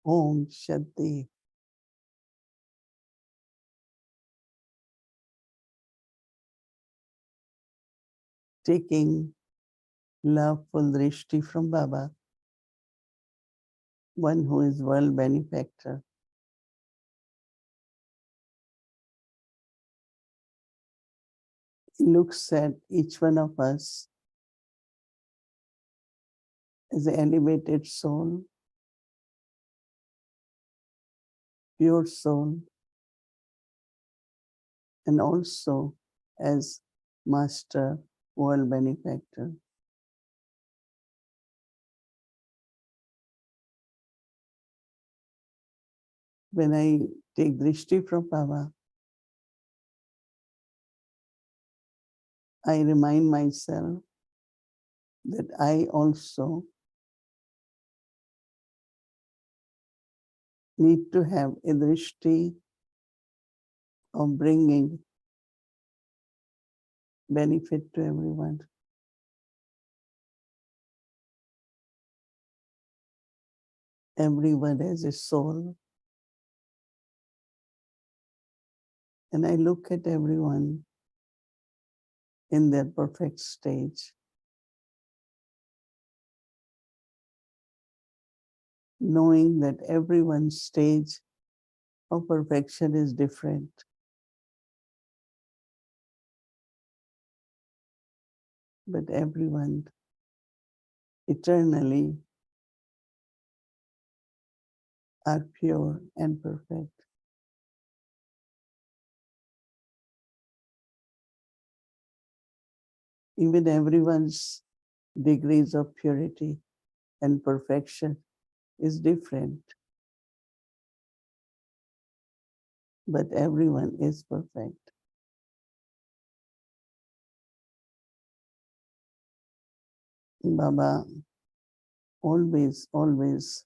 Om Shanti. Taking loveful drishti from Baba, one who is world benefactor. He looks at each one of us as an elevated soul, pure soul, and also as master world benefactor. When I take drishti from Baba, I remind myself that I also need to have a drishti of bringing benefit to everyone. Everyone has a soul. And I look at everyone in their perfect stage, knowing that everyone's stage of perfection is different. But everyone eternally are pure and perfect. Even everyone's degrees of purity and perfection is different. But everyone is perfect. Baba always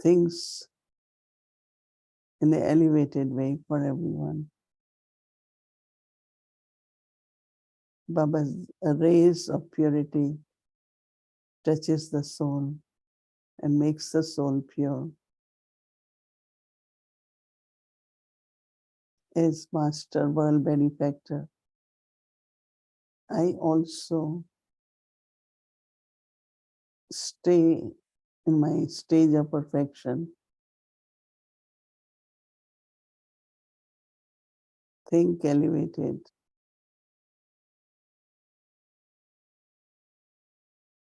thinks in an elevated way for everyone. Baba's rays of purity touches the soul and makes the soul pure. As Master World Benefactor, I also stay in my stage of perfection. Think elevated.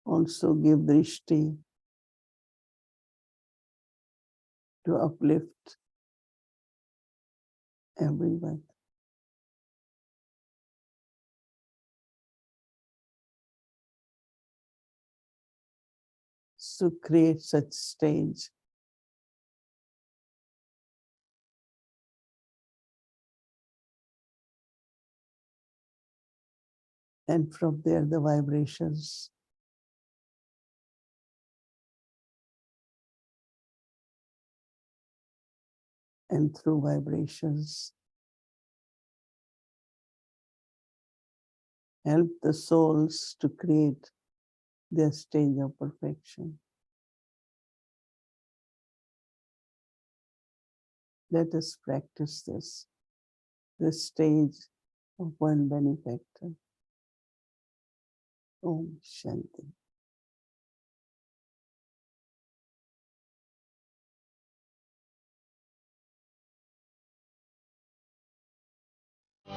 Also give drishti to uplift everyone. So create such stage. And from there the vibrations and through vibrations help the souls to create their stage of perfection. Let us practice this stage of one benefactor. Om Shanti.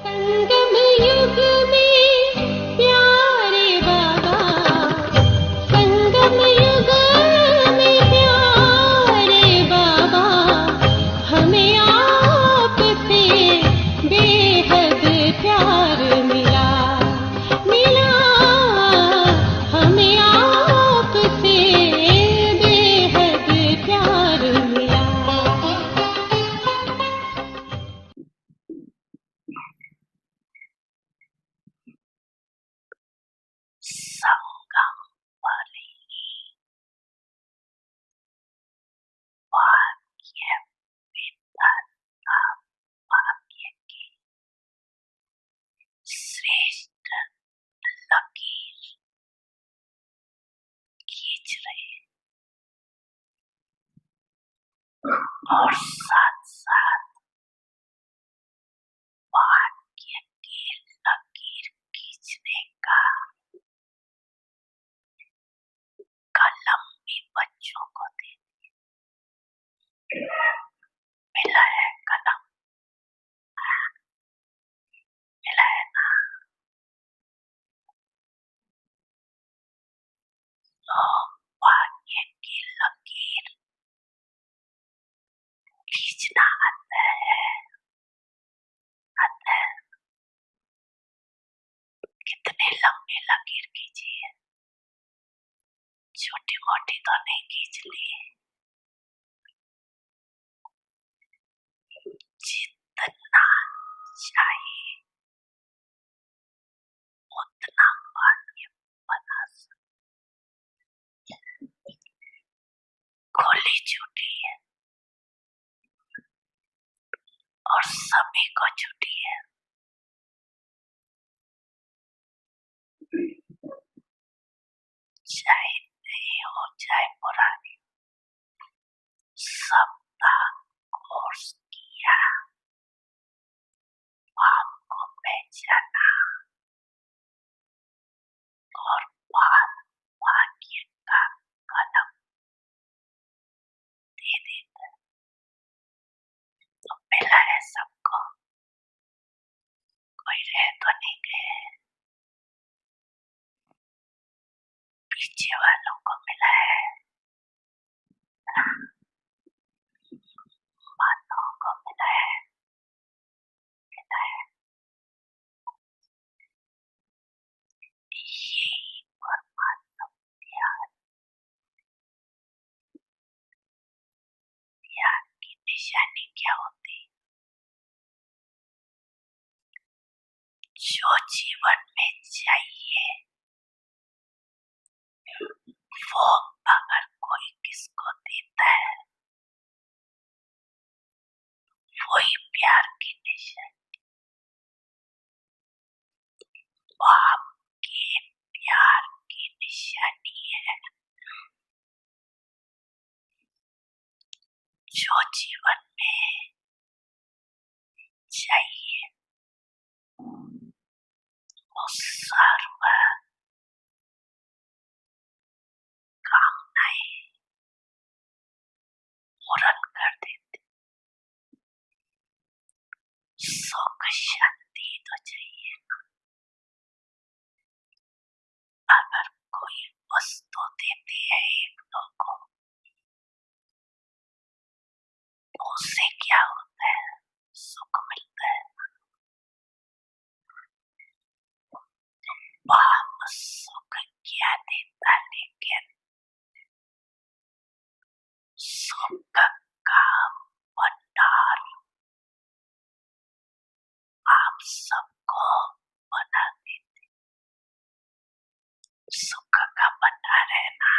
संगम युग में प्यारे बाबा, संगम युग में प्यारे बाबा, हमें आपसे बेहद प्यार मिला, हमें और साथ साथ वाक्य की लकीर खींचने का कलम भी बच्चों को दे मिला है। कलम मिला है ना। तो वाक्य की लकीर खींचना आता है। कितने लंबी लकीर खींची है, छोटी मोटी तो नहीं खींच ली। जितना चाहिए उतना वाक्य बना सकते। गोली छूटी है और सभी को छूटी है। चाहे नई हो चाहे पुरानी, सबका कोर्स किया, आपको पहचाना और वाक्य का कलम दे देते। तो मिला है सबको, कोई रह तो नहीं गए। पीछे वालों को मिला है, माताओं को मिला है। यही परमात्मा ध्यान की निशानी क्या होती? जो जीवन में चाहिए वो अगर कोई किसको देता है, वही प्यार की निशानी। बाप के प्यार की निशानी है। जो जीवन में चाहिए वो सर्व कामनाएं पूर्ण कर देते। सुख शांति तो चाहिए ना। अगर कोई वस्तु देती है एक दो को, तो उससे क्या होता है? सुख मिलता है। बाप सुख क्या देता, लेकिन सुख का भंडार आप सबको बना देते। सुख का भंडार है ना।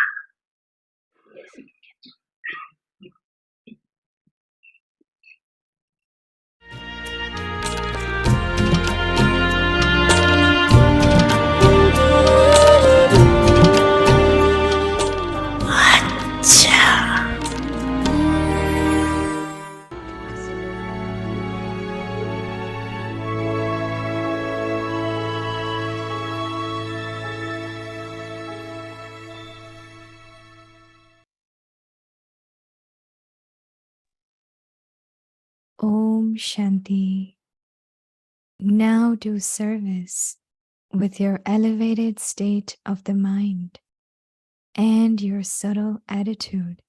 Om Shanti. Now do service with your elevated state of the mind and your subtle attitude.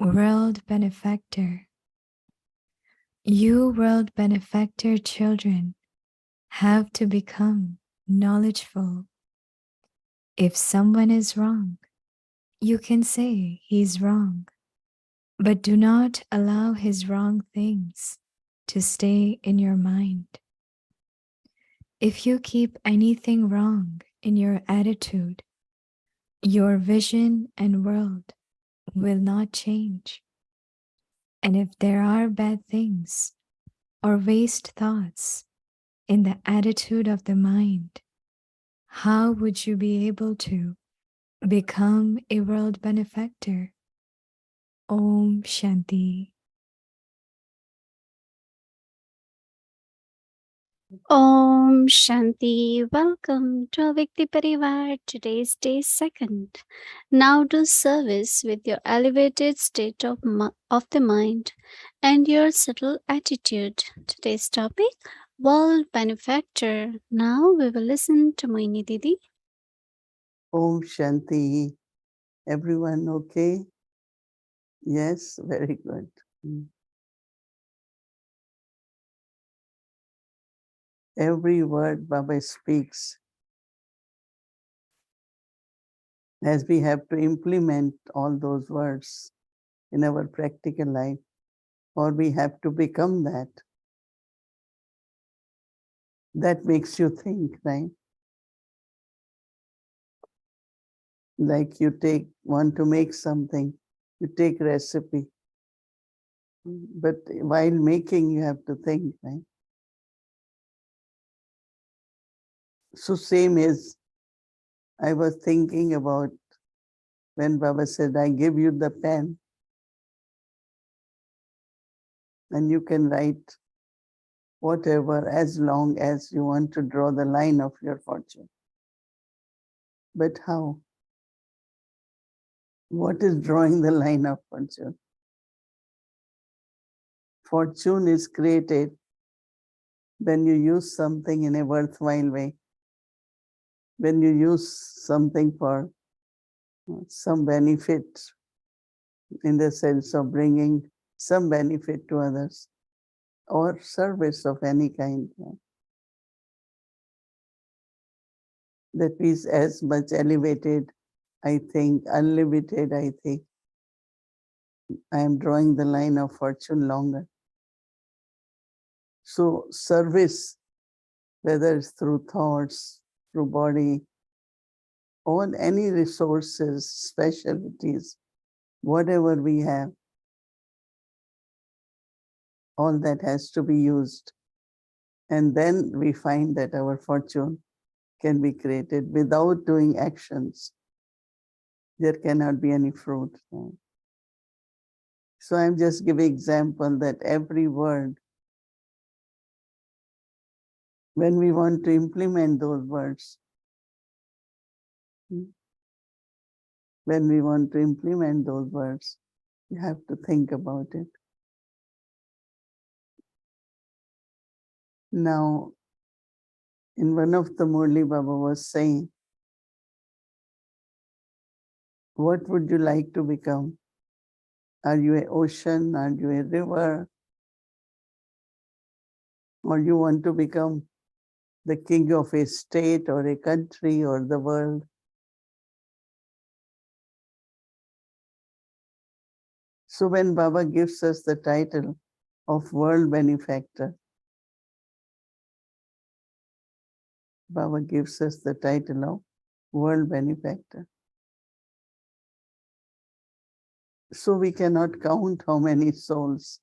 World Benefactor. You World Benefactor children have to become knowledgeful. If someone is wrong, you can say he's wrong, but do not allow his wrong things to stay in your mind. If you keep anything wrong in your attitude, your vision and world will not change. And if there are bad things or waste thoughts in the attitude of the mind, how would you be able to become a world benefactor? Om Shanti. Om Shanti. Welcome to Avikti Parivar. Today's day second. Now do service with your elevated state of the mind and your subtle attitude. Today's topic, World Benefactor. Now we will listen to Mohini Didi. Om Shanti. Everyone okay? Yes, very good. Every word Baba speaks, as we have to implement all those words in our practical life, or we have to become that. That makes you think, right? Like you want to make something, you take recipe. But while making, you have to think, right? So same is, I was thinking about when Baba said, I give you the pen and you can write whatever as long as you want to draw the line of your fortune. But how? What is drawing the line of fortune? Fortune is created when you use something in a worthwhile way, when you use something for some benefit, in the sense of bringing some benefit to others, or service of any kind. That is as much elevated, I think, unlimited, I think. I am drawing the line of fortune longer. So service, whether it's through thoughts, through body, or any resources, specialties, whatever we have, all that has to be used. And then we find that our fortune can be created without doing actions. There cannot be any fruit. So I'm just giving example that every word, when we want to implement those words, when we want to implement those words, you have to think about it. Now, in one of the Murli, Baba was saying, what would you like to become? Are you an ocean? Are you a river? Or you want to become the king of a state or a country or the world? So when Baba gives us the title of World Benefactor, Baba gives us the title of World Benefactor. So we cannot count how many souls,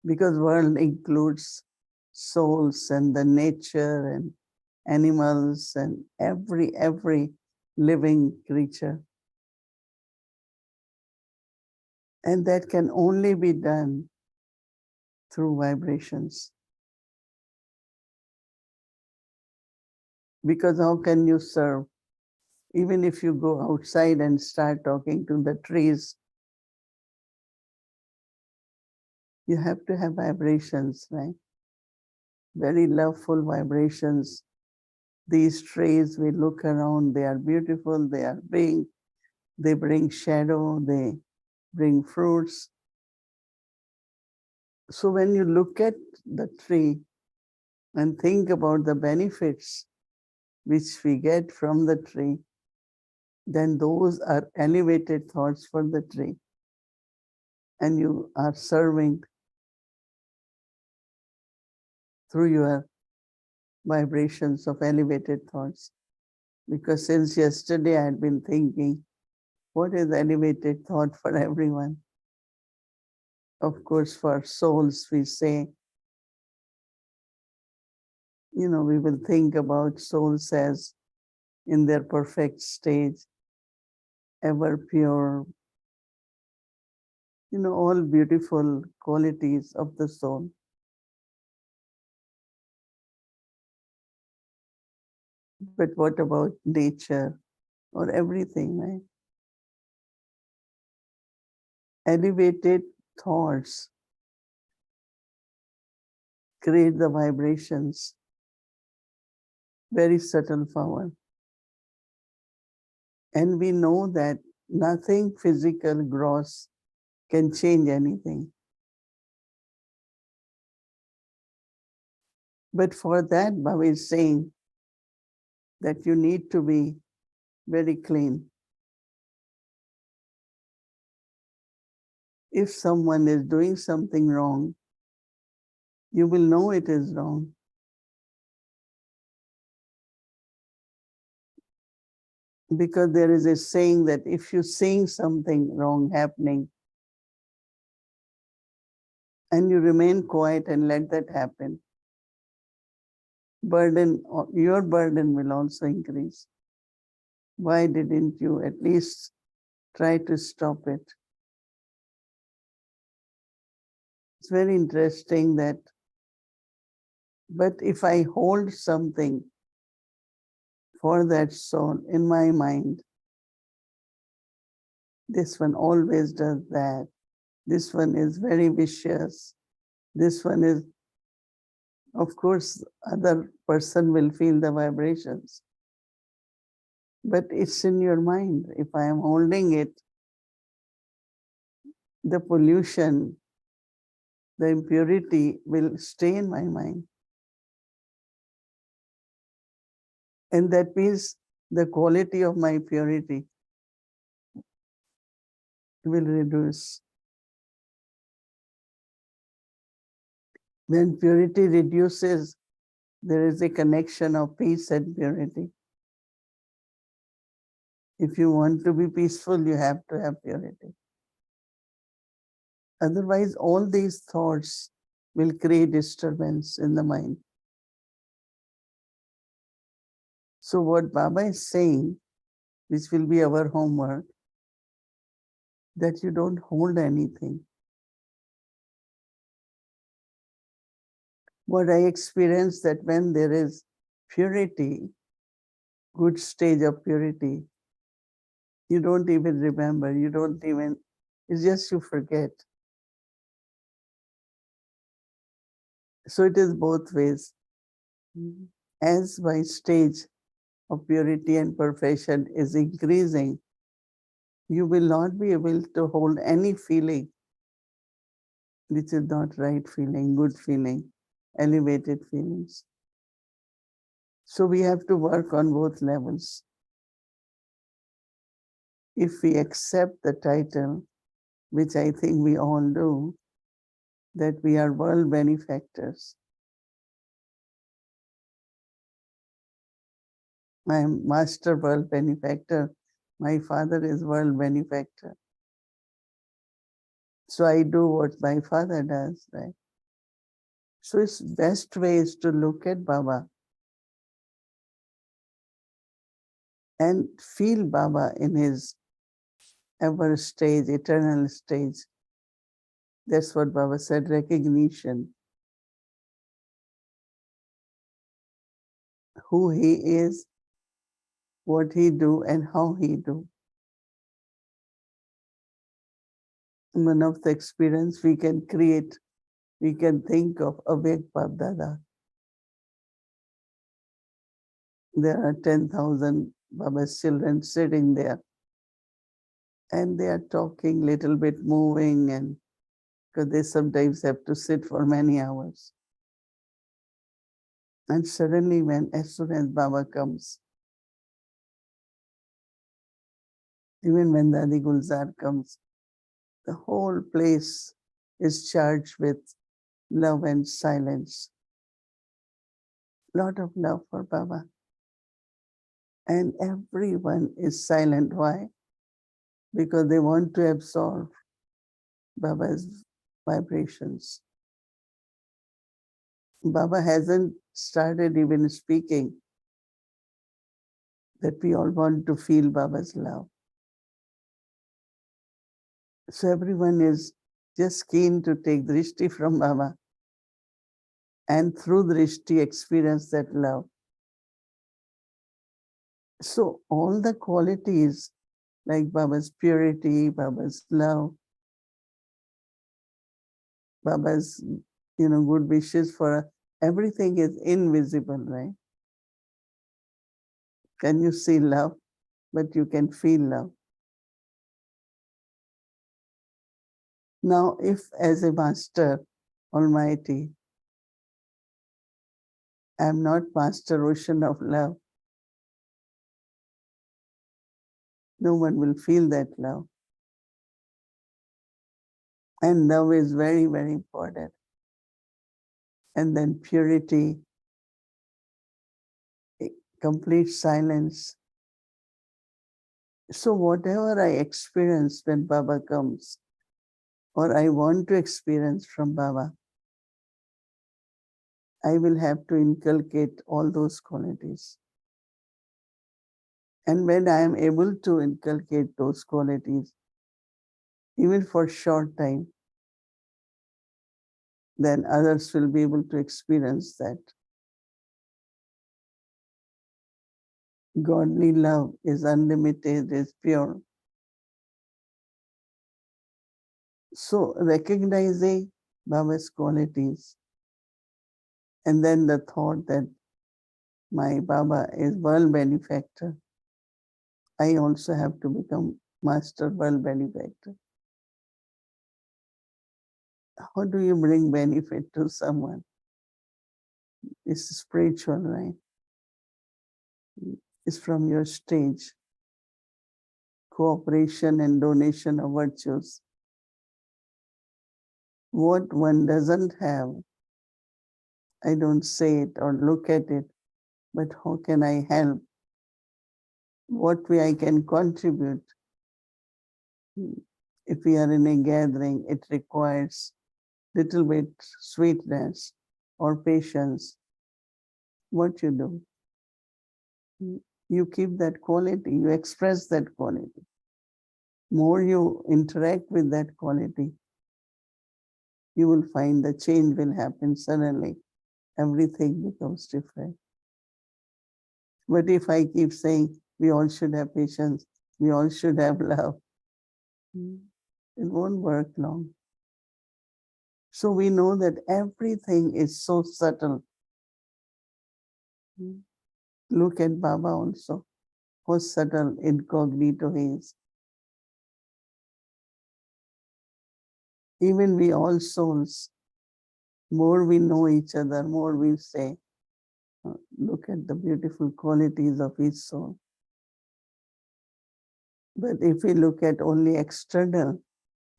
because world includes souls and the nature and animals and every living creature. And that can only be done through vibrations. Because how can you serve? Even if you go outside and start talking to the trees, you have to have vibrations, right? Very loveful vibrations. These trees, we look around, they are beautiful, they are big, they bring shadow, they bring fruits. So when you look at the tree and think about the benefits which we get from the tree, then those are elevated thoughts for the tree. And you are serving through your vibrations of elevated thoughts. Because since yesterday I had been thinking, what is elevated thought for everyone? Of course, for souls, we say, we will think about souls as in their perfect stage. ever pure, all beautiful qualities of the soul. But what about nature or everything, right? Elevated thoughts create the vibrations, very subtle power. And we know that nothing physical, gross can change anything. But for that, Baba is saying that you need to be very clean. If someone is doing something wrong, you will know it is wrong. Because there is a saying that if you see something wrong happening and you remain quiet and let that happen, your burden will also increase. Why didn't you at least try to stop it? It's very interesting that, but if I hold something for that soul in my mind, this one always does that. This one is very vicious. This one is, of course, other person will feel the vibrations. But it's in your mind. If I am holding it, the pollution, the impurity will stay in my mind. And that means the quality of my purity will reduce. When purity reduces, there is a connection of peace and purity. If you want to be peaceful, you have to have purity. Otherwise, all these thoughts will create disturbance in the mind. So what Baba is saying, which will be our homework, that you don't hold anything. What I experience that when there is purity, good stage of purity, you don't even remember, it's just you forget. So it is both ways. As my stage of purity and perfection is increasing, you will not be able to hold any feeling which is not right feeling, good feeling, elevated feelings. So we have to work on both levels. If we accept the title, which I think we all do, that we are world benefactors. I am master world benefactor. My father is world benefactor. So I do what my father does, right? So it's best way is to look at Baba and feel Baba in his ever stage, eternal stage. That's what Baba said, recognition. Who he is, what he do, and how he do. One of the experience we can create, we can think of Avek Babdada. There are 10,000 Baba's children sitting there. And they are talking, little bit moving, and because they sometimes have to sit for many hours. And suddenly as soon as Baba comes, even when Dadi Gulzar comes, the whole place is charged with love and silence. Lot of love for Baba. And everyone is silent. Why? Because they want to absorb Baba's vibrations. Baba hasn't started even speaking, that we all want to feel Baba's love. So everyone is just keen to take drishti from Baba and through drishti experience that love. So all the qualities like Baba's purity, Baba's love, Baba's, good wishes for us, everything is invisible, right? Can you see love? But you can feel love. Now, if as a Master Almighty, I am not Master Ocean of love, no one will feel that love. And love is very, very important. And then purity, complete silence. So whatever I experience when Baba comes, or I want to experience from Baba, I will have to inculcate all those qualities. And when I am able to inculcate those qualities, even for short time, then others will be able to experience that. Godly love is unlimited, is pure. So recognizing Baba's qualities, and then the thought that my Baba is world benefactor, I also have to become master world benefactor. How do you bring benefit to someone? It's spiritual, right? It's from your stage. Cooperation and donation of virtues. What one doesn't have, I don't say it or look at it, but how can I help? What way I can contribute? If we are in a gathering, it requires little bit sweetness or patience. What you do? You keep that quality, you express that quality. More you interact with that quality, you will find the change will happen suddenly. Everything becomes different. But if I keep saying we all should have patience, we all should have love, it won't work long. So we know that everything is so subtle. Look at Baba also, how subtle incognito he is. Even we all souls, more we know each other, more we say, look at the beautiful qualities of each soul. But if we look at only external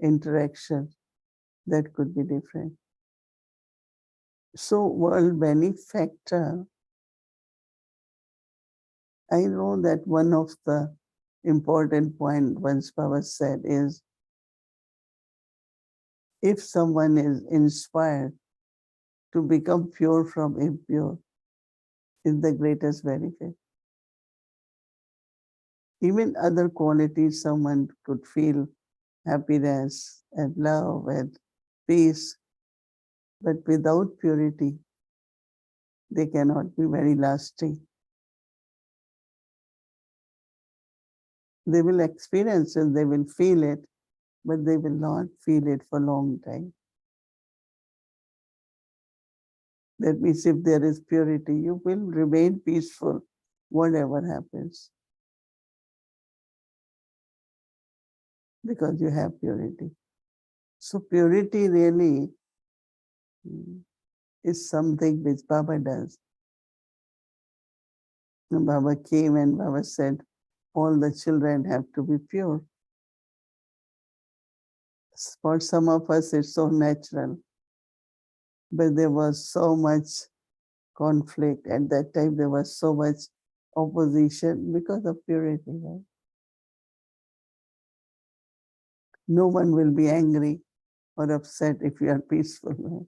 interaction, that could be different. So world benefactor, I know that one of the important point once Baba said is, if someone is inspired to become pure from impure, is the greatest benefit. Even other qualities, someone could feel happiness and love and peace, but without purity, they cannot be very lasting. They will experience it, they will feel it, but they will not feel it for a long time. That means if there is purity, you will remain peaceful, whatever happens, because you have purity. So purity really is something which Baba does. And Baba came and Baba said, all the children have to be pure. For some of us, it's so natural. But there was so much conflict. At that time, there was so much opposition because of purity. Right? No one will be angry or upset if you are peaceful. Right?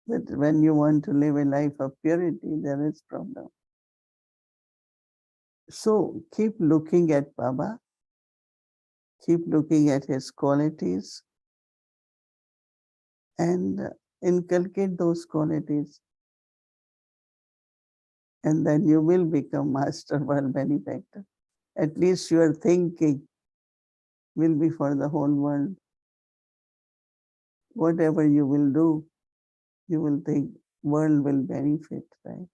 But when you want to live a life of purity, there is problem. So keep looking at Baba, Keep looking at his qualities and inculcate those qualities. And then you will become master world benefactor. At least your thinking will be for the whole world. Whatever you will do, you will think world will benefit, right?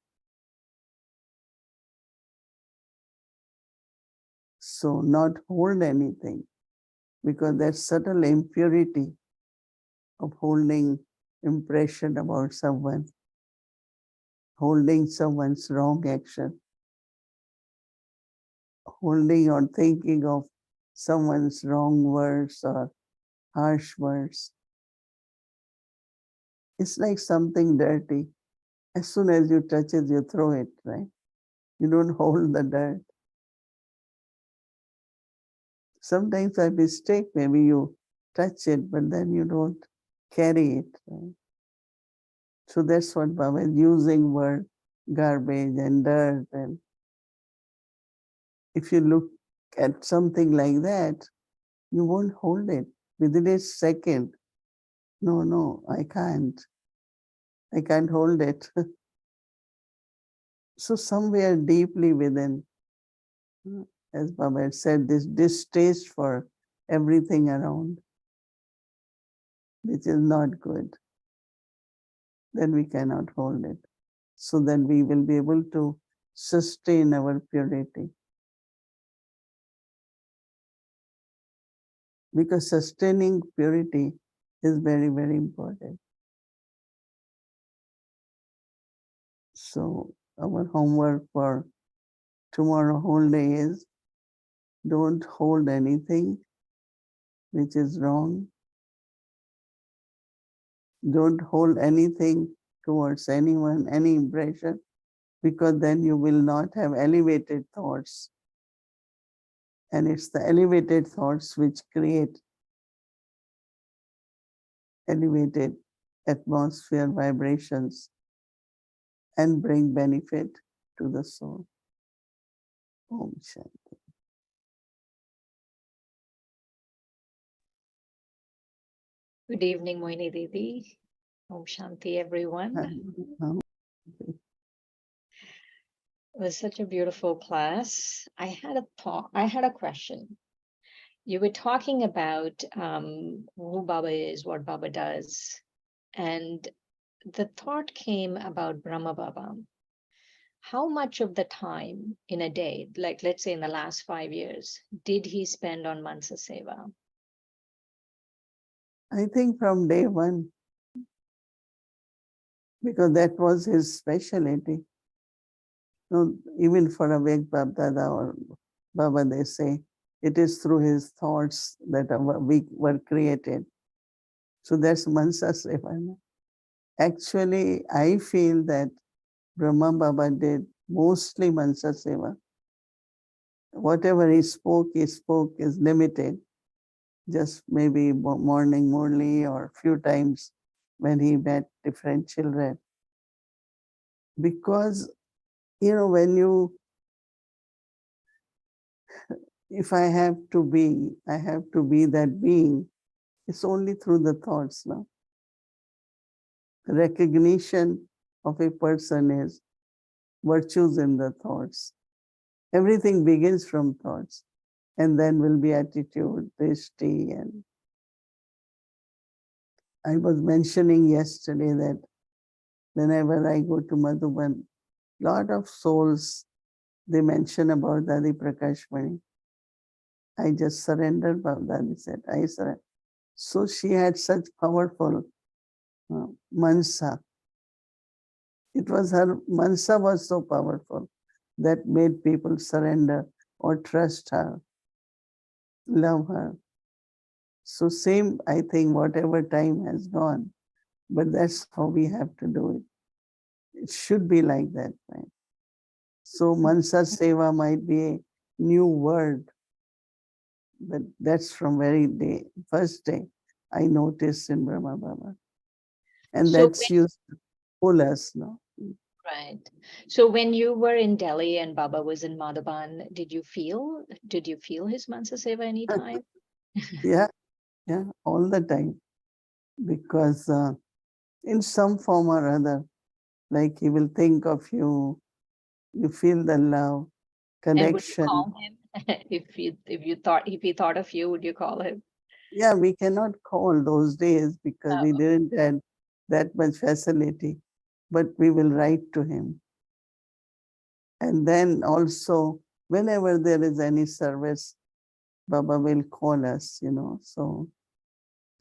So not hold anything, because that subtle impurity of holding impression about someone, holding someone's wrong action, holding or thinking of someone's wrong words or harsh words. It's like something dirty. As soon as you touch it, you throw it, right? You don't hold the dirt. Sometimes by mistake, maybe you touch it, but then you don't carry it. Right? So that's what Baba is using word garbage and dirt. And if you look at something like that, you won't hold it. Within a second, no, I can't hold it. So somewhere deeply within, as Baba had said, this distaste for everything around, which is not good, then we cannot hold it. So then we will be able to sustain our purity. Because sustaining purity is very, very important. So our homework for tomorrow whole day is don't hold anything which is wrong. Don't hold anything towards anyone, any impression, because then you will not have elevated thoughts. And it's the elevated thoughts which create elevated atmosphere vibrations and bring benefit to the soul. Om Shanti. Good evening, Mohini Didi. Om Shanti, everyone. It was such a beautiful class. I had a question. You were talking about who Baba is, what Baba does, and the thought came about Brahma Baba. How much of the time in a day, like let's say in the last 5 years, did he spend on Mansa Seva? I think from day one, because that was his specialty. No, even for a Vek Dada or Baba, they say, it is through his thoughts that we were created. So that's Mansa Seva. Actually, I feel that Brahma Baba did mostly Mansa Seva. Whatever he spoke is limited. Just maybe morning Murli or few times when he met different children. Because, if I have to be that being, it's only through the thoughts now. Recognition of a person is virtues in the thoughts. Everything begins from thoughts, and then will be attitude, drishti. And I was mentioning yesterday that whenever I go to Madhuban, lot of souls, they mention about Dadi Prakashmani. I just surrendered, Dadi said, I surrender. So she had such powerful Mansa. It was her, Mansa was so powerful that made people surrender or trust her, love her. So same, I think, whatever time has gone, but that's how we have to do it. It should be like that, right? So Mansa Seva might be a new word, but that's from first day I noticed in Brahma Baba. And So that's used to pull us, no? right. So when you were in Delhi and Baba was in Madhuban, did you feel his Mansa Seva anytime? Yeah, yeah, all the time. Because in some form or other, like he will think of you, you feel the love, And would you connection. call him if he thought of you, would you call him? Yeah, we cannot call those days because we Oh, didn't have that much facility, but we will write to him. And then also, whenever there is any service, Baba will call us, So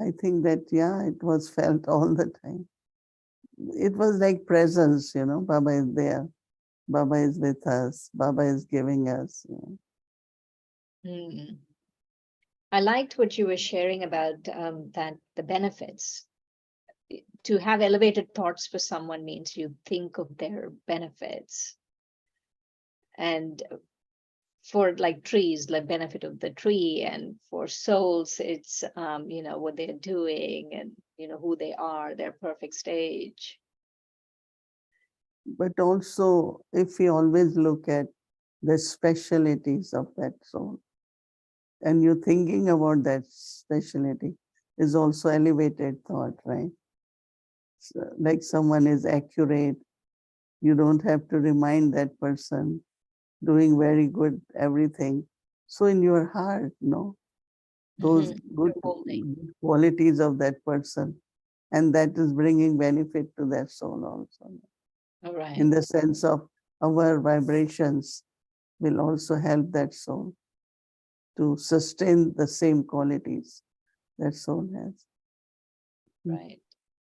I think that, yeah, it was felt all the time. It was like presence, Baba is there. Baba is with us. Baba is giving us. hmm. I liked what you were sharing about that the benefits. To have elevated thoughts for someone means you think of their benefits. And for like trees, like benefit of the tree, and for souls, it's what they're doing and who they are, their perfect stage. But also, if we always look at the specialities of that soul, and you thinking about that speciality is also elevated thought, right? So, like someone is accurate, you don't have to remind that person doing very good everything. So in your heart, those Mhm. good You're holding. qualities of that person, and that is bringing benefit to that soul also. All right. In the sense of our vibrations will also help that soul to sustain the same qualities that soul has. Right.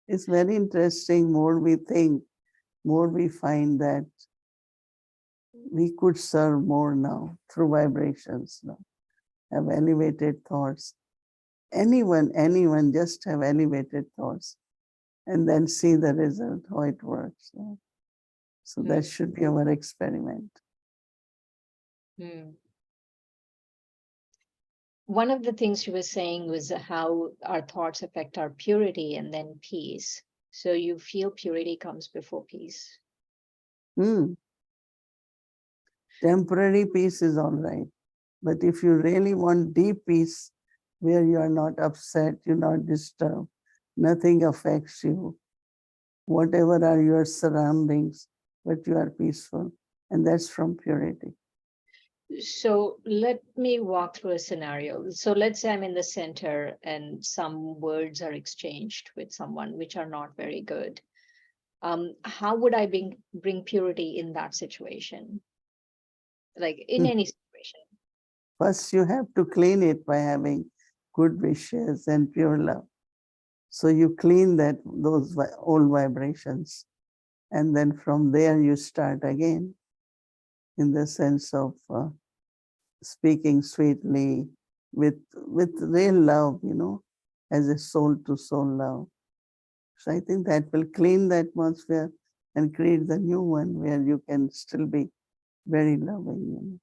It's very interesting. More we think, more we find that we could serve more now through vibrations now, have elevated thoughts. Anyone, just have elevated thoughts and then see the result, how it works. So that Mm. should be our experiment. Mm. One of the things you were saying was how our thoughts affect our purity and then peace. So you feel purity comes before peace. Hmm. Temporary peace is all right. But if you really want deep peace, where you are not upset, you're not disturbed, nothing affects you, whatever are your surroundings, but you are peaceful. And that's from purity. So let me walk through a scenario. So let's say I'm in the center and some words are exchanged with someone which are not very good. How would I bring purity in that situation? Like in any situation. First, you have to clean it by having good wishes and pure love. So you clean those old vibrations, and then from there you start again in the sense of speaking sweetly with real love, as a soul to soul love. So I think that will clean the atmosphere and create the new one where you can still be very loving. Mhm.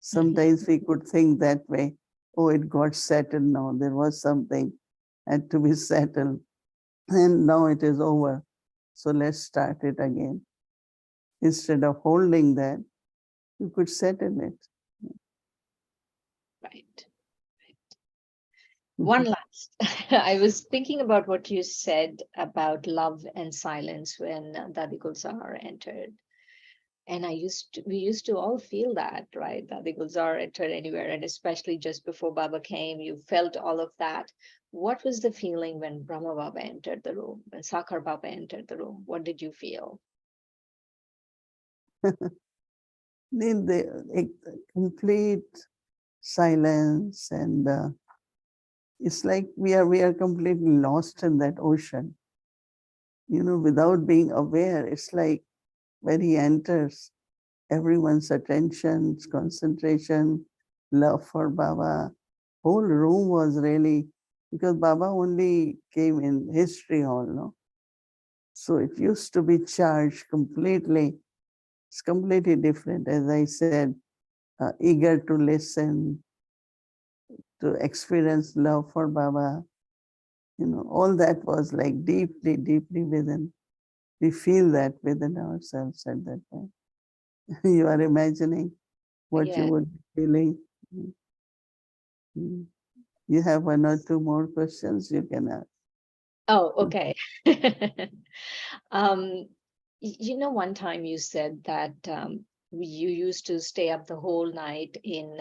Sometimes we could think that way, oh, it got settled now. There was something had to be settled, and now it is over. So let's start it again. Instead of holding that, you could settle it. Right. One last. I was thinking about what you said about love and silence when Dadi Gulzar entered. And we used to all feel that, right? Dadi Gulzar entered anywhere, and especially just before Baba came, you felt all of that. What was the feeling when Brahma Baba entered the room, when Sakhar Baba entered the room? What did you feel? Need the complete silence, and it's like we are completely lost in that ocean. Without being aware. It's like when he enters, everyone's attention, concentration, love for Baba. Whole room was really, because Baba only came in history hall, no? So it used to be charged completely. It's completely different. As I said, eager to listen, to experience love for Baba. All that was like deeply, deeply within. We feel that within ourselves at that time. You are imagining what you Yeah. would be feeling. Mm, mm. You have one or two more questions you can ask. Oh, okay. One time you said that you used to stay up the whole night in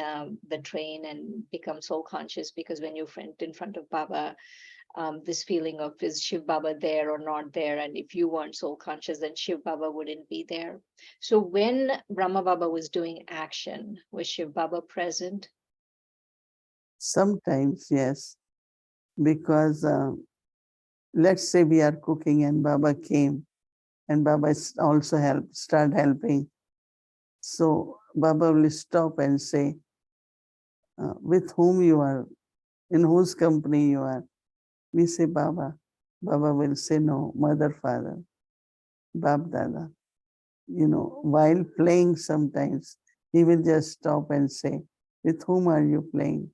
the train and become soul conscious because when you went in front of Baba, this feeling of is Shiv Baba there or not there? And if you weren't soul conscious, then Shiv Baba wouldn't be there. So when Brahma Baba was doing action, was Shiv Baba present? Sometimes, yes, because let's say we are cooking and Baba came and Baba also start helping. So Baba will stop and say, with whom you are, in whose company you are. We say Baba. Baba will say, no, mother, father, Bab Dada. While playing sometimes, he will just stop and say, with whom are you playing?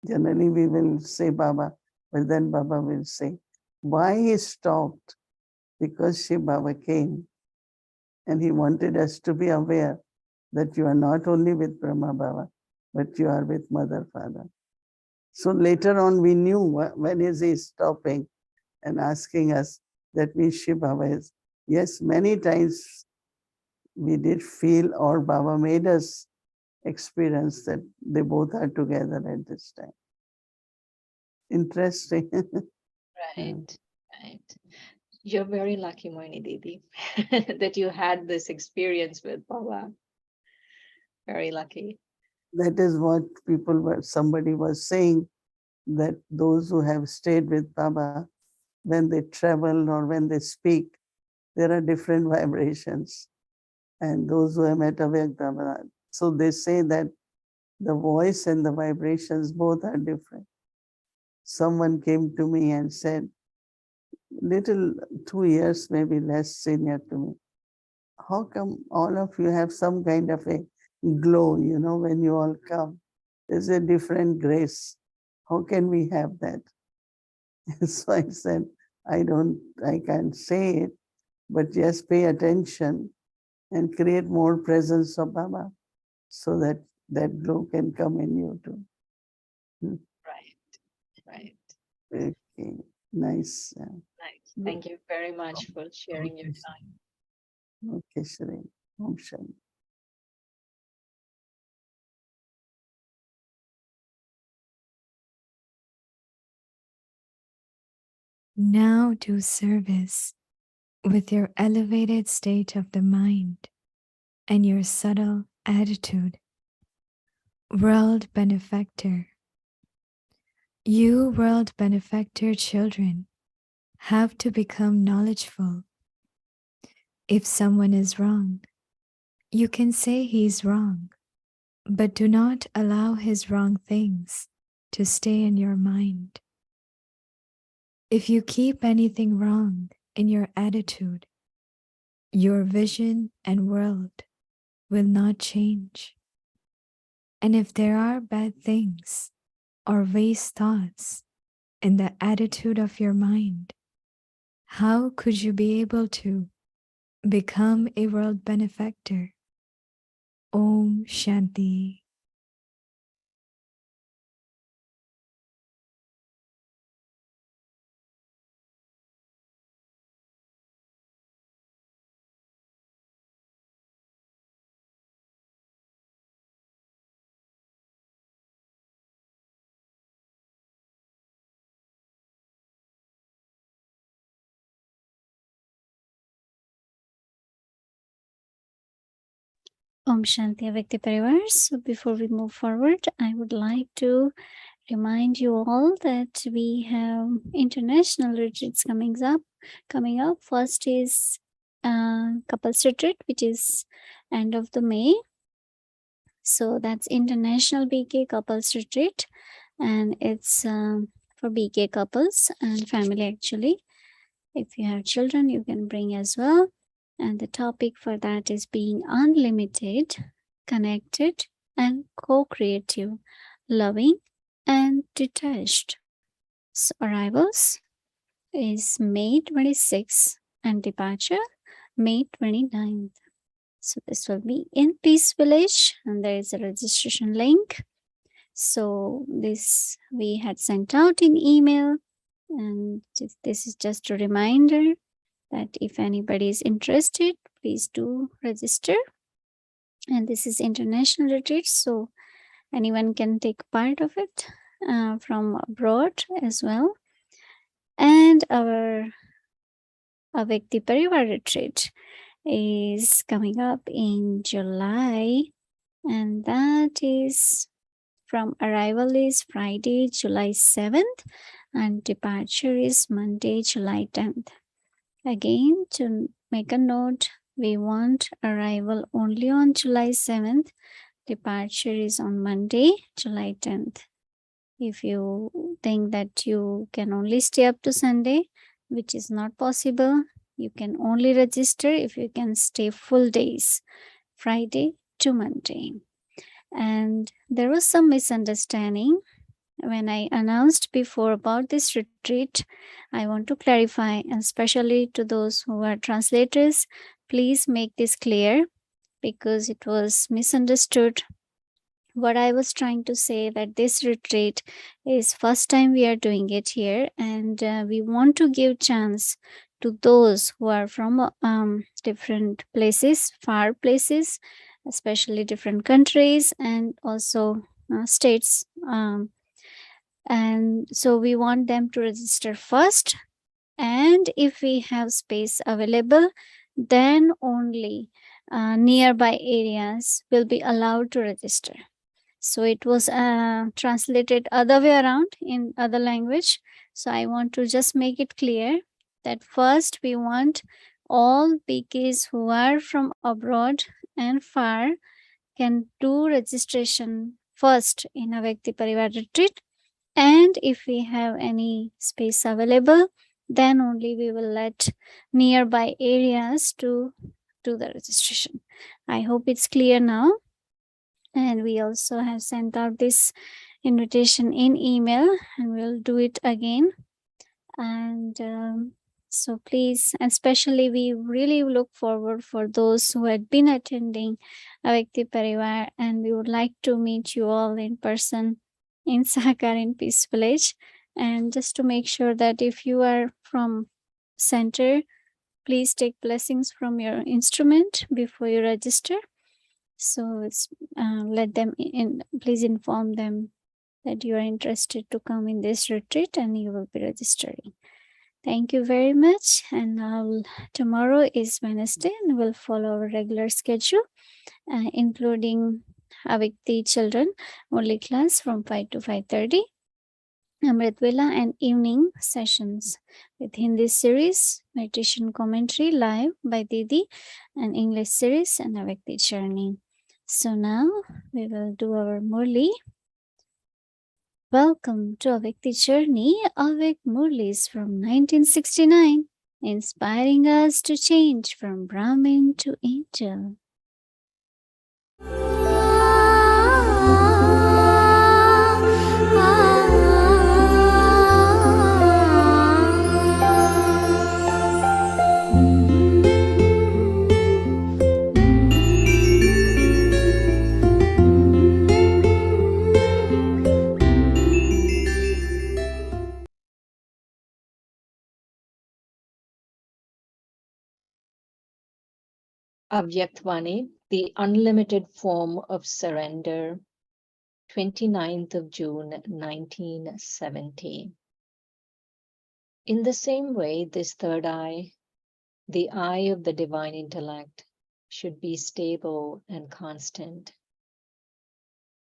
Generally, we will say Baba, but then Baba will say, why he stopped? Because Shiv Baba came and he wanted us to be aware that you are not only with Brahma Baba, but you are with Mother, Father. So later on, we knew when is he stopping and asking us, that means Shiv Baba is. Yes, many times we did feel, or Baba made us experience that they both are together at this time. Interesting. Right, right. You're very lucky, Mohini Didi, that you had this experience with Baba. Very lucky. That is what somebody was saying, that those who have stayed with Baba, when they travel or when they speak, there are different vibrations. And those who have met Baba, so they say that the voice and the vibrations both are different. Someone came to me and said, little 2 years, maybe less senior to me, how come all of you have some kind of a glow, when you all come? There's a different grace. How can we have that? So I said, I can't say it, but just pay attention and create more presence of Baba so that that glow can come in you too. Right, right. Okay, nice. Nice. Thank you very much for sharing your time. Okay, Shri. Om Shanti. Now do service with your elevated state of the mind and your subtle attitude. World Benefactor. You World Benefactor children have to become knowledgeful. If someone is wrong, you can say he's wrong, but do not allow his wrong things to stay in your mind. If you keep anything wrong in your attitude, your vision and world will not change. And if there are bad things or waste thoughts in the attitude of your mind, how could you be able to become a world benefactor? Om Shanti. Om Shanti Vyakti Parivar. So before we move forward, I would like to remind you all that we have international retreats coming up. First is couples retreat, which is end of the May. So that's International BK Couples Retreat, and it's for BK couples and family actually. If you have children, you can bring as well. And the topic for that is being unlimited, connected, and co-creative, loving and detached. So arrivals is May 26th and departure May 29th. So this will be in Peace Village, and there is a registration link. So this we had sent out in email, and this is just a reminder that if anybody is interested, please do register. And this is international retreat, so anyone can take part of it from abroad as well. And our Avekti Parivar retreat is coming up in July, and that is from arrival is Friday, July 7th, and departure is Monday, July 10th. Again, to make a note, we want arrival only on July 7th. Departure is on Monday, July 10th. If you think that you can only stay up to Sunday, which is not possible, you can only register if you can stay full days, Friday to Monday. And there was some misunderstanding when I announced before about this retreat. I want to clarify, especially to those who are translators, please make this clear because it was misunderstood. What I was trying to say that this retreat is first time we are doing it here, and we want to give chance to those who are from different places, far places, especially different countries and also states. And so we want them to register first, and if we have space available, then only nearby areas will be allowed to register. So it was translated other way around in other language. So I want to just make it clear that first we want all PKs who are from abroad and far can do registration first in Avekti Parivar retreat. And if we have any space available, then only we will let nearby areas to do the registration. I hope it's clear now. And we also have sent out this invitation in email, and we'll do it again. And so please, especially we really look forward for those who had been attending Avekti Parivar, and we would like to meet you all in person in Sahakar in Peace Village. And just to make sure that if you are from center, please take blessings from your instrument before you register. So it's let them in, please inform them that you are interested to come in this retreat and you will be registering. Thank you very much. And now tomorrow is Wednesday and we'll follow our regular schedule, including Avekti children only class from 5 to 5:30. Amrit Vela and evening sessions with Hindi series, meditation commentary live by Didi, and English series and Avekti journey. So now we will do our Murli. Welcome to Avekti journey, Avek Murlis from 1969, inspiring us to change from Brahmin to angel. Avyaktvani, the unlimited form of surrender, 29th of June, 1970. In the same way, this third eye, the eye of the divine intellect, should be stable and constant.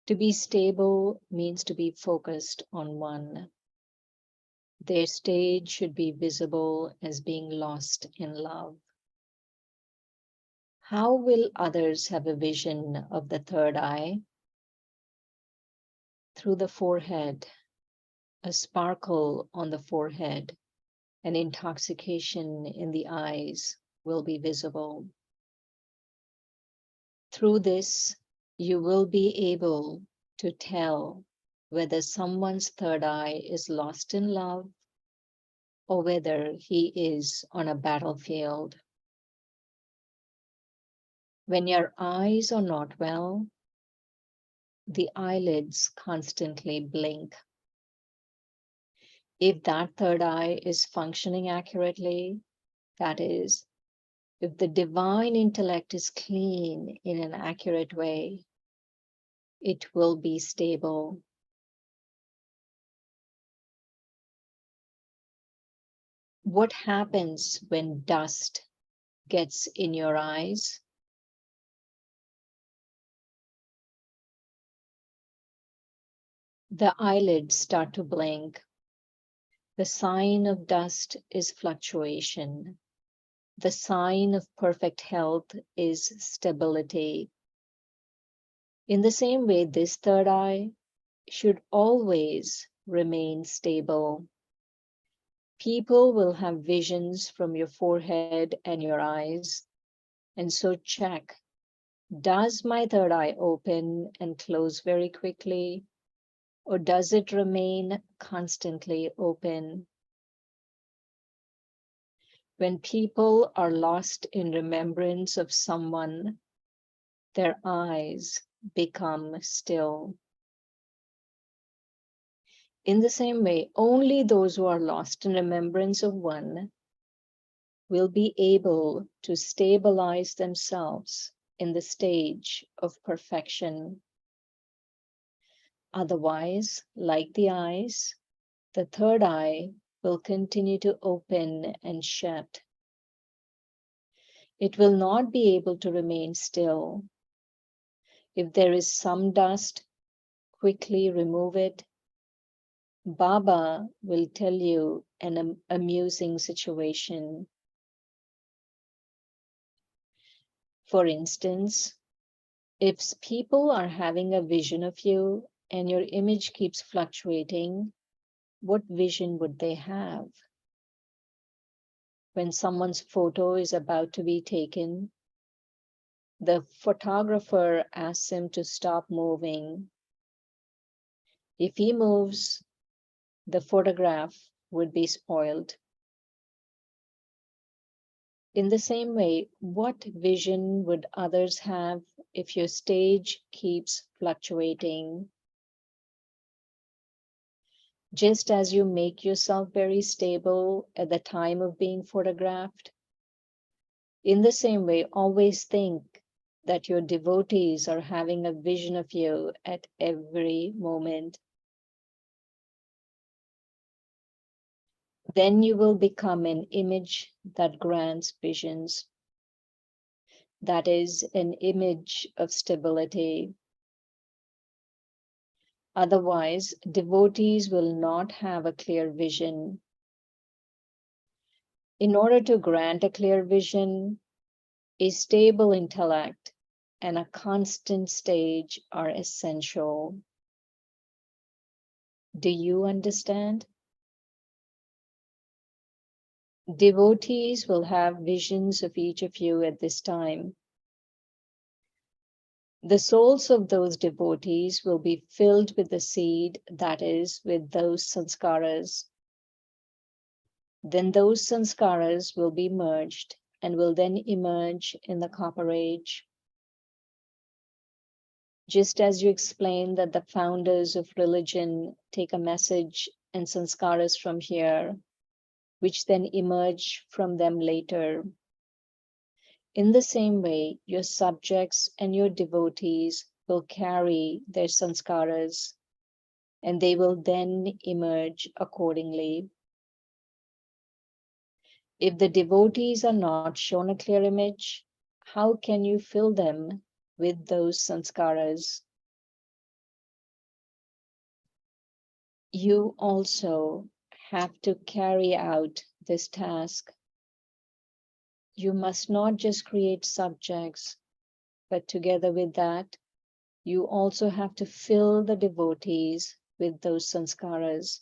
To be stable means to be focused on one. Their stage should be visible as being lost in love. How will others have a vision of the third eye? Through the forehead, a sparkle on the forehead, an intoxication in the eyes will be visible. Through this, you will be able to tell whether someone's third eye is lost in love or whether he is on a battlefield. When your eyes are not well, the eyelids constantly blink. If that third eye is functioning accurately, that is, if the divine intellect is clean in an accurate way, it will be stable. What happens when dust gets in your eyes? The eyelids start to blink. The sign of dust is fluctuation. The sign of perfect health is stability. In the same way, this third eye should always remain stable. People will have visions from your forehead and your eyes, and so check, does my third eye open and close very quickly, or does it remain constantly open? When people are lost in remembrance of someone, their eyes become still. In the same way, only those who are lost in remembrance of one will be able to stabilize themselves in the stage of perfection. Otherwise, like the eyes, the third eye will continue to open and shut. It will not be able to remain still. If there is some dust, quickly remove it. Baba will tell you an amusing situation. For instance, if people are having a vision of you and your image keeps fluctuating, what vision would they have? When someone's photo is about to be taken, the photographer asks him to stop moving. If he moves, the photograph would be spoiled. In the same way, what vision would others have if your stage keeps fluctuating? Just as you make yourself very stable at the time of being photographed, in the same way, always think that your devotees are having a vision of you at every moment. Then you will become an image that grants visions. That is an image of stability. Otherwise, devotees will not have a clear vision. In order to grant a clear vision, a stable intellect and a constant stage are essential. Do you understand? Devotees will have visions of each of you at this time. The souls of those devotees will be filled with the seed, that is, with those sanskaras. Then those sanskaras will be merged and will then emerge in the copper age. Just as you explained that the founders of religion take a message and sanskaras from here, which then emerge from them later. In the same way, your subjects and your devotees will carry their sanskaras, and they will then emerge accordingly. If the devotees are not shown a clear image, how can you fill them with those sanskaras? You also have to carry out this task. You must not just create subjects, but together with that, you also have to fill the devotees with those sanskaras.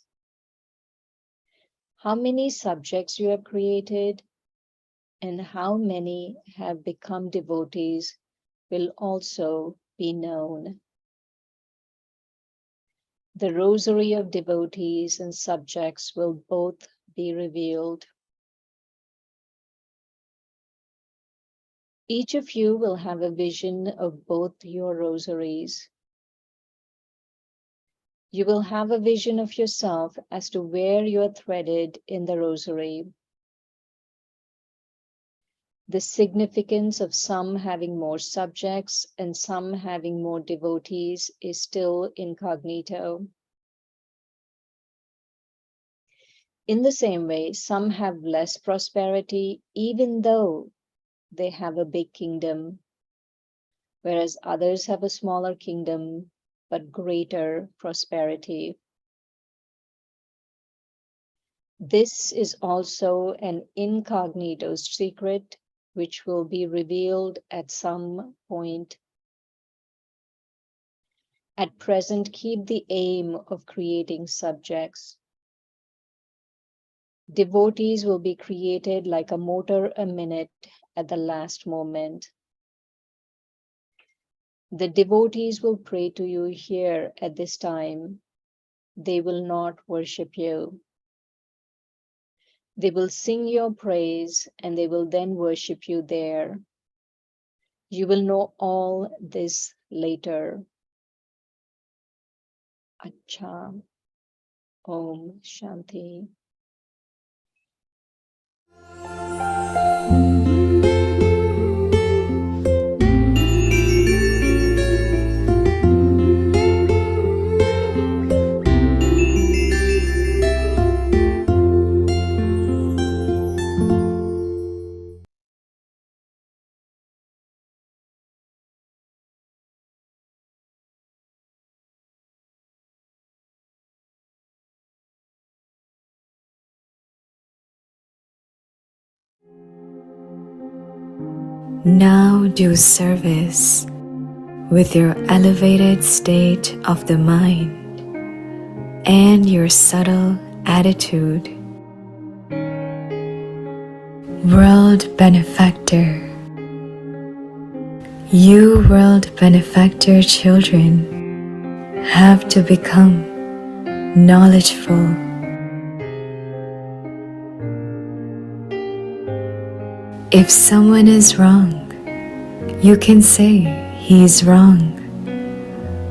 How many subjects you have created and how many have become devotees will also be known. The rosary of devotees and subjects will both be revealed. Each of you will have a vision of both your rosaries. You will have a vision of yourself as to where you are threaded in the rosary. The significance of some having more subjects and some having more devotees is still incognito. In the same way, some have less prosperity even though they have a big kingdom, whereas others have a smaller kingdom but greater prosperity. This is also an incognito secret which will be revealed at some point. At present, keep the aim of creating subjects. Devotees will be created like a motor a minute at the last moment. The devotees will pray to you here at this time. They will not worship you. They will sing your praise and they will then worship you there. You will know all this later. Acha. Om Shanti. Now do service with your elevated state of the mind and your subtle attitude. World Benefactor. You World Benefactor children have to become knowledgeful. If someone is wrong, you can say he's wrong,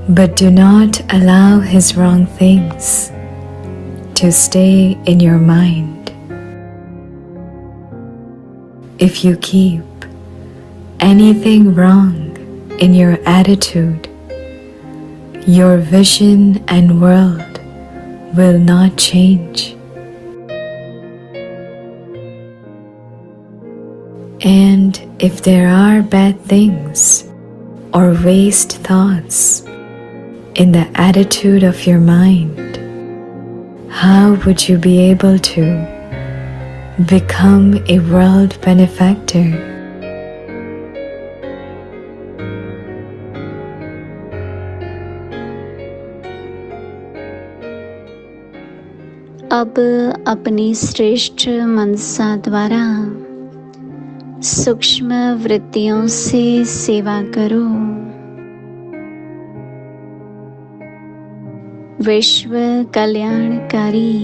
but do not allow his wrong things to stay in your mind. If you keep anything wrong in your attitude, your vision and world will not change. And if there are bad things or waste thoughts in the attitude of your mind, how would you be able to become a world benefactor? अब अपनी श्रेष्ठ मनसा द्वारा सूक्ष्म वृत्तियों से सेवा करो। विश्व कल्याणकारी,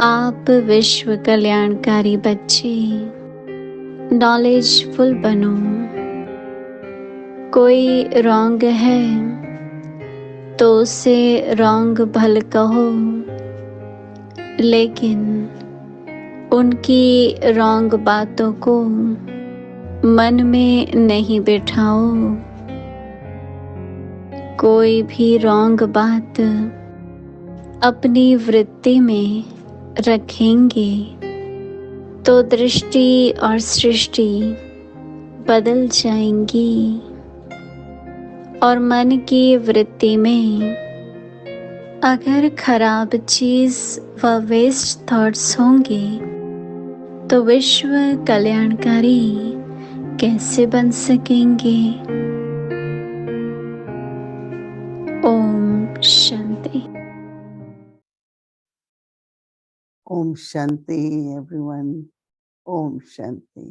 आप विश्व कल्याणकारी बच्चे नॉलेजफुल बनो। कोई रॉन्ग है तो उसे रॉन्ग भल कहो, लेकिन उनकी रॉन्ग बातों को मन में नहीं बिठाओ। कोई भी रॉन्ग बात अपनी वृत्ति में रखेंगे तो दृष्टि और सृष्टि बदल जाएंगी, और मन की वृत्ति में अगर खराब चीज व वेस्ट थॉट्स होंगे तो विश्व कल्याणकारी कैसे बन सकेंगे। Om Shanti. Om Shanti, everyone. Om Shanti.